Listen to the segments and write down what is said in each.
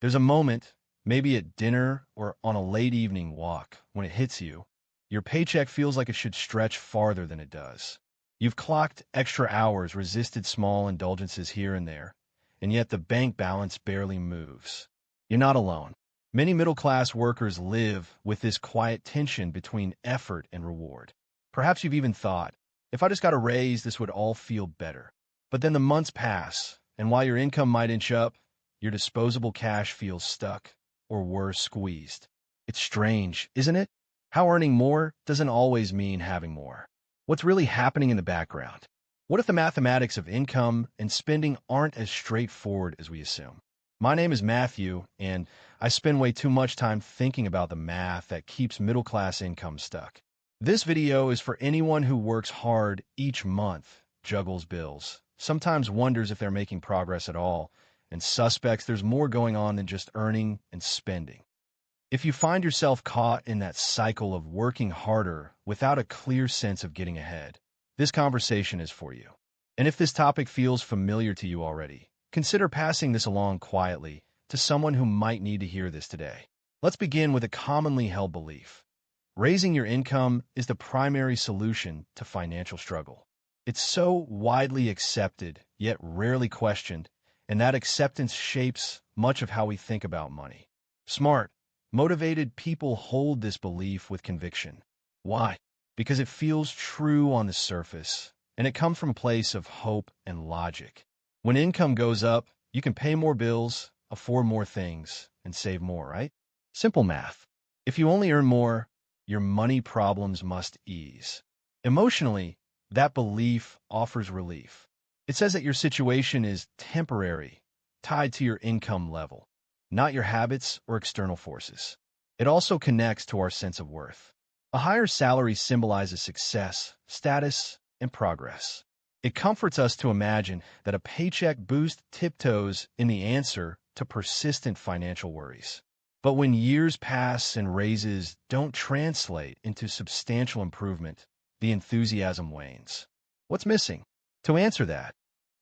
There's a moment, maybe at dinner or on a late evening walk, when it hits you. Your paycheck feels like it should stretch farther than it does. You've clocked extra hours, resisted small indulgences here and there, and yet the bank balance barely moves. You're not alone. Many middle-class workers live with this quiet tension between effort and reward. Perhaps you've even thought, if I just got a raise, this would all feel better. But then the months pass, and while your income might inch up, your disposable cash feels stuck, or worse, squeezed. It's strange, isn't it? How earning more doesn't always mean having more. What's really happening in the background? What if the mathematics of income and spending aren't as straightforward as we assume? My name is Matthew, and I spend way too much time thinking about the math that keeps middle-class income stuck. This video is for anyone who works hard each month, juggles bills, sometimes wonders if they're making progress at all, and suspects there's more going on than just earning and spending. If you find yourself caught in that cycle of working harder without a clear sense of getting ahead, this conversation is for you. And if this topic feels familiar to you already, consider passing this along quietly to someone who might need to hear this today. Let's begin with a commonly held belief. Raising your income is the primary solution to financial struggle. It's so widely accepted, yet rarely questioned, and that acceptance shapes much of how we think about money. Smart, motivated people hold this belief with conviction. Why? Because it feels true on the surface, and it comes from a place of hope and logic. When income goes up, you can pay more bills, afford more things, and save more, right? Simple math. If you only earn more, your money problems must ease. Emotionally, that belief offers relief. It says that your situation is temporary, tied to your income level, not your habits or external forces. It also connects to our sense of worth. A higher salary symbolizes success, status, and progress. It comforts us to imagine that a paycheck boost tiptoes in the answer to persistent financial worries. But when years pass and raises don't translate into substantial improvement, the enthusiasm wanes. What's missing? To answer that,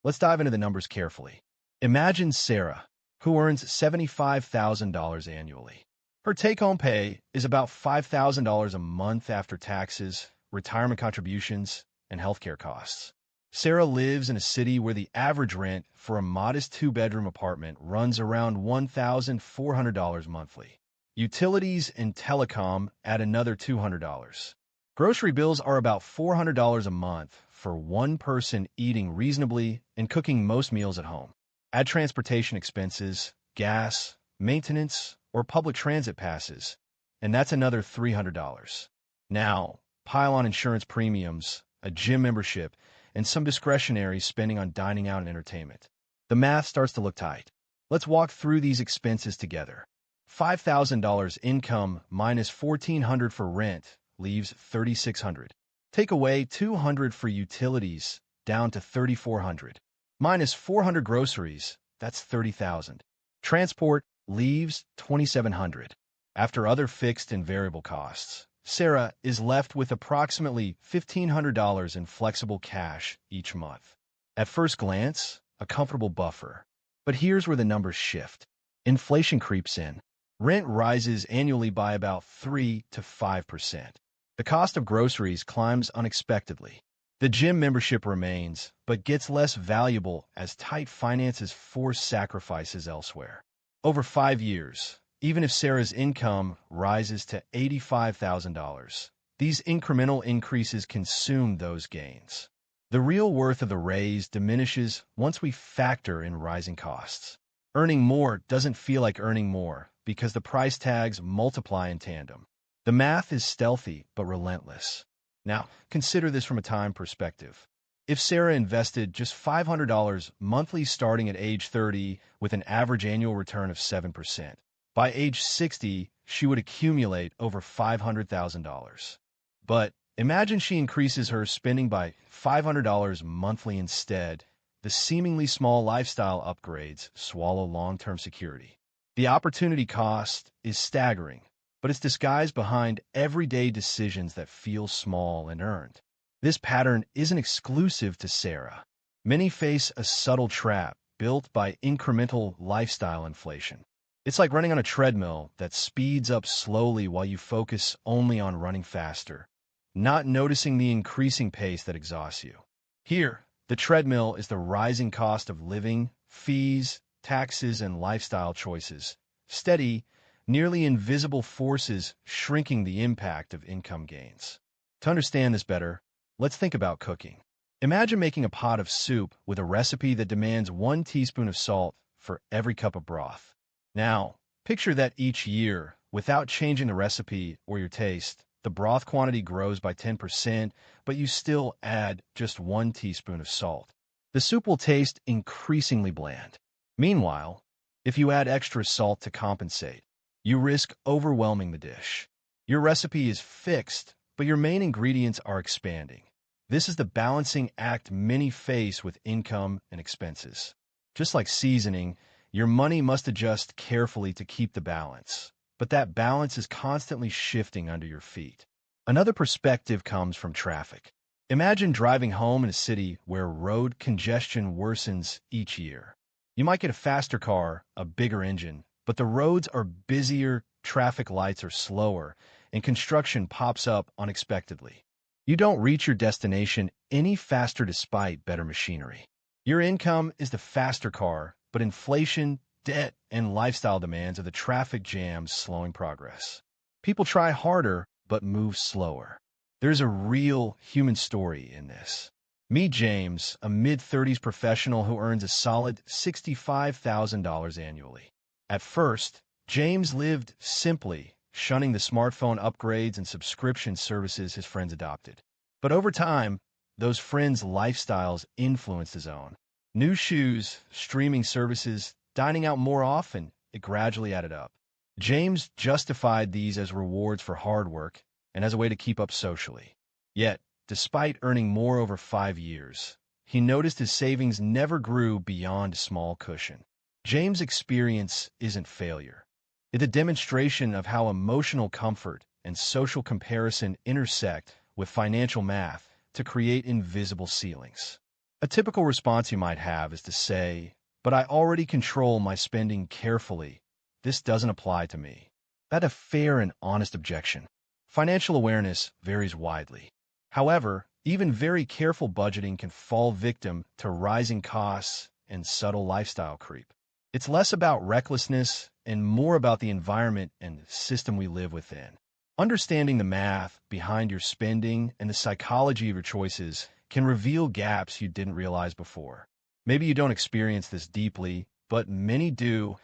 let's dive into the numbers carefully. Imagine Sarah, who earns $75,000 annually. Her take-home pay is about $5,000 a month after taxes, retirement contributions, and healthcare costs. Sarah lives in a city where the average rent for a modest two-bedroom apartment runs around $1,400 monthly. Utilities and telecom add another $200. Grocery bills are about $400 a month for one person eating reasonably and cooking most meals at home. Add transportation expenses, gas, maintenance, or public transit passes, and that's another $300. Now, pile on insurance premiums, a gym membership, and some discretionary spending on dining out and entertainment. The math starts to look tight. Let's walk through these expenses together. $5,000 income minus $1,400 for rent leaves $3,600. Take away $200 for utilities, down to $3,400. Minus $400 groceries, that's $30,000. Transport leaves $2,700. After other fixed and variable costs, Sarah is left with approximately $1,500 in flexible cash each month. At first glance, a comfortable buffer. But here's where the numbers shift. Inflation creeps in. Rent rises annually by about 3 to 5%. The cost of groceries climbs unexpectedly. The gym membership remains, but gets less valuable as tight finances force sacrifices elsewhere. Over 5 years, even if Sarah's income rises to $85,000, these incremental increases consume those gains. The real worth of the raise diminishes once we factor in rising costs. Earning more doesn't feel like earning more because the price tags multiply in tandem. The math is stealthy but relentless. Now, consider this from a time perspective. If Sarah invested just $500 monthly starting at age 30 with an average annual return of 7%, by age 60, she would accumulate over $500,000. But imagine she increases her spending by $500 monthly instead. The seemingly small lifestyle upgrades swallow long-term security. The opportunity cost is staggering, but it's disguised behind everyday decisions that feel small and earned. This pattern isn't exclusive to Sarah. Many face a subtle trap built by incremental lifestyle inflation. It's like running on a treadmill that speeds up slowly while you focus only on running faster, not noticing the increasing pace that exhausts you. Here, the treadmill is the rising cost of living, fees, taxes, and lifestyle choices. Steady, nearly invisible forces shrinking the impact of income gains. To understand this better, let's think about cooking. Imagine making a pot of soup with a recipe that demands 1 teaspoon of salt for every cup of broth. Now, picture that each year, without changing the recipe or your taste, the broth quantity grows by 10%, but you still add just 1 teaspoon of salt. The soup will taste increasingly bland. Meanwhile, if you add extra salt to compensate, you risk overwhelming the dish. Your recipe is fixed, but your main ingredients are expanding. This is the balancing act many face with income and expenses. Just like seasoning, your money must adjust carefully to keep the balance, but that balance is constantly shifting under your feet. Another perspective comes from traffic. Imagine driving home in a city where road congestion worsens each year. You might get a faster car, a bigger engine, but the roads are busier, traffic lights are slower, and construction pops up unexpectedly. You don't reach your destination any faster despite better machinery. Your income is the faster car, but inflation, debt, and lifestyle demands are the traffic jams slowing progress. People try harder, but move slower. There's a real human story in this. Meet James, a mid-30s professional who earns a solid $65,000 annually. At first, James lived simply, shunning the smartphone upgrades and subscription services his friends adopted. But over time, those friends' lifestyles influenced his own. New shoes, streaming services, dining out more often, it gradually added up. James justified these as rewards for hard work and as a way to keep up socially. Yet, despite earning more over 5 years, he noticed his savings never grew beyond a small cushion. James' experience isn't failure. It's a demonstration of how emotional comfort and social comparison intersect with financial math to create invisible ceilings. A typical response you might have is to say, "But I already control my spending carefully. This doesn't apply to me." That's a fair and honest objection. Financial awareness varies widely. However, even very careful budgeting can fall victim to rising costs and subtle lifestyle creep. It's less about recklessness and more about the environment and system we live within. Understanding the math behind your spending and the psychology of your choices can reveal gaps you didn't realize before. Maybe you don't experience this deeply, but many do,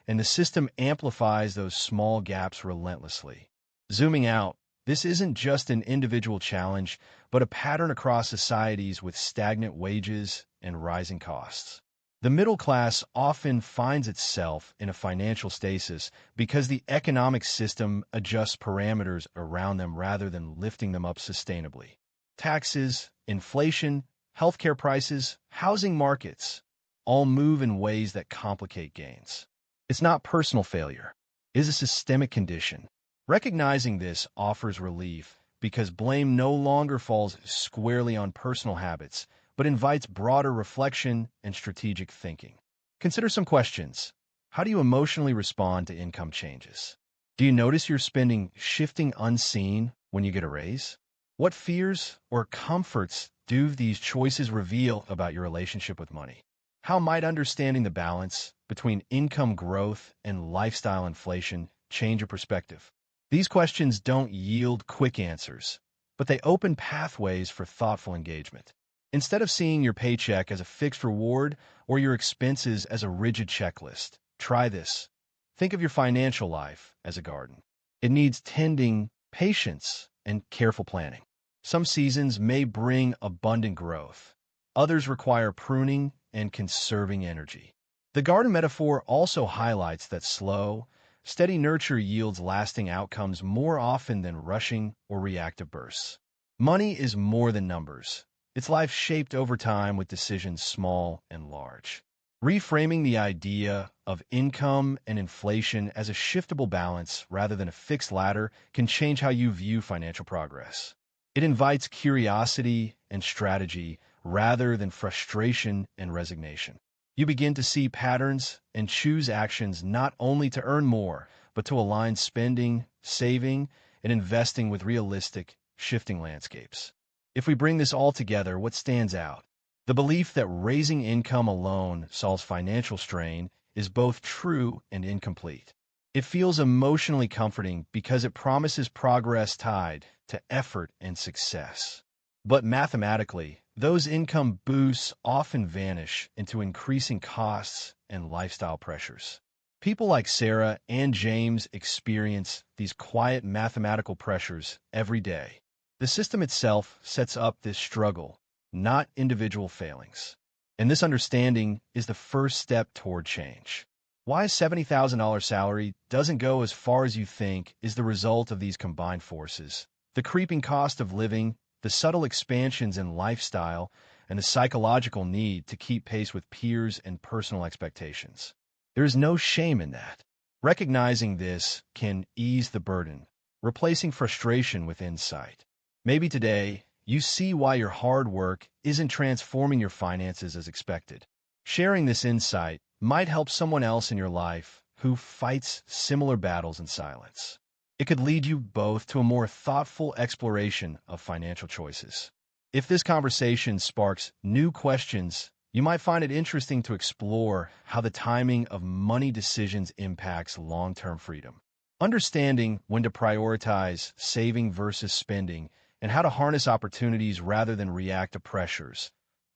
and the system amplifies those small gaps relentlessly. Zooming out, this isn't just an individual challenge, but a pattern across societies with stagnant wages and rising costs. The middle class often finds itself in a financial stasis because the economic system adjusts parameters around them rather than lifting them up sustainably. Taxes, inflation, healthcare prices, housing markets all move in ways that complicate gains. It's not personal failure. It is a systemic condition. Recognizing this offers relief because blame no longer falls squarely on personal habits, but invites broader reflection and strategic thinking. Consider some questions. How do you emotionally respond to income changes? Do you notice your spending shifting unseen when you get a raise? What fears or comforts do these choices reveal about your relationship with money? How might understanding the balance between income growth and lifestyle inflation change your perspective? These questions don't yield quick answers, but they open pathways for thoughtful engagement. Instead of seeing your paycheck as a fixed reward or your expenses as a rigid checklist, try this. Think of your financial life as a garden. It needs tending, patience, and careful planning. Some seasons may bring abundant growth. Others require pruning and conserving energy. The garden metaphor also highlights that slow, steady nurture yields lasting outcomes more often than rushing or reactive bursts. Money is more than numbers. It's life shaped over time with decisions small and large. Reframing the idea of income and inflation as a shiftable balance rather than a fixed ladder can change how you view financial progress. It invites curiosity and strategy rather than frustration and resignation. You begin to see patterns and choose actions not only to earn more, but to align spending, saving, and investing with realistic, shifting landscapes. If we bring this all together, what stands out? The belief that raising income alone solves financial strain is both true and incomplete. It feels emotionally comforting because it promises progress tied to effort and success. But mathematically, those income boosts often vanish into increasing costs and lifestyle pressures. People like Sarah and James experience these quiet mathematical pressures every day. The system itself sets up this struggle, not individual failings. And this understanding is the first step toward change. Why a $70,000 salary doesn't go as far as you think is the result of these combined forces: the creeping cost of living, the subtle expansions in lifestyle, and the psychological need to keep pace with peers and personal expectations. There is no shame in that. Recognizing this can ease the burden, replacing frustration with insight. Maybe today, you see why your hard work isn't transforming your finances as expected. Sharing this insight might help someone else in your life who fights similar battles in silence. It could lead you both to a more thoughtful exploration of financial choices. If this conversation sparks new questions, you might find it interesting to explore how the timing of money decisions impacts long-term freedom. Understanding when to prioritize saving versus spending and how to harness opportunities rather than react to pressures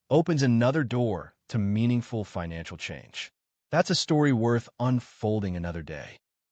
opens another door to meaningful financial change. That's a story worth unfolding another day.